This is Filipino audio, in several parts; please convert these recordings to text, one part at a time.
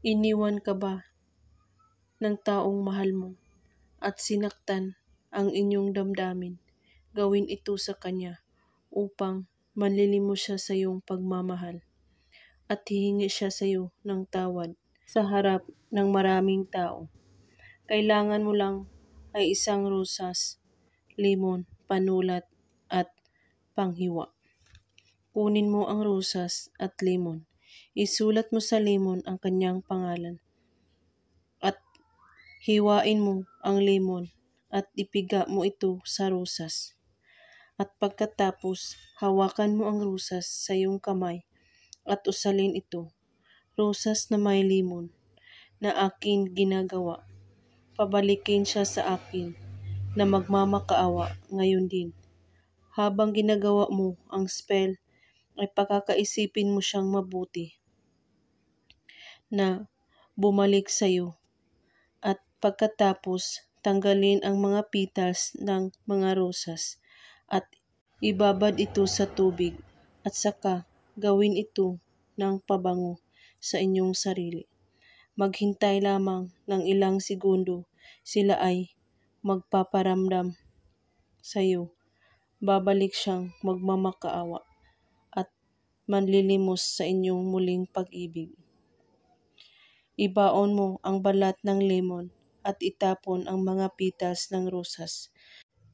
Iniwan ka ba ng taong mahal mo at sinaktan ang inyong damdamin? Gawin ito sa kanya upang manlilimos siya sa iyong pagmamahal at hihingi siya sa iyo ng tawad sa harap ng maraming tao. Kailangan mo lang ay isang rosas, limon, panulat at panghiwa. Kunin mo ang rosas at limon. Isulat mo sa limon ang kanyang pangalan at hiwain mo ang limon at ipiga mo ito sa rosas. At pagkatapos, hawakan mo ang rosas sa iyong kamay at usalin ito. Rosas na may limon na akin ginagawa. Pabalikin siya sa akin na magmamakaawa ngayon din. Habang ginagawa mo ang spell, ay pakakaisipin mo siyang mabuti na bumalik sa iyo. At pagkatapos, tanggalin ang mga petals ng mga rosas at ibabad ito sa tubig at saka gawin ito ng pabango sa inyong sarili. Maghintay lamang ng ilang segundo, sila ay magpaparamdam sa iyo. Babalik siyang magmamakaawa at manlilimos sa inyong muling pag-ibig. Ibaon mo ang balat ng lemon at itapon ang mga petals ng rosas.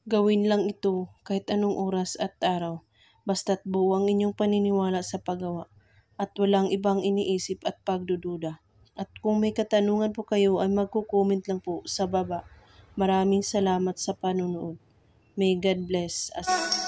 Gawin lang ito kahit anong oras at araw, basta't buo ang inyong paniniwala sa paggawa at walang ibang iniisip at pagdududa. At kung may katanungan po kayo ay magko-comment lang po sa baba. Maraming salamat sa panonood. May God bless us.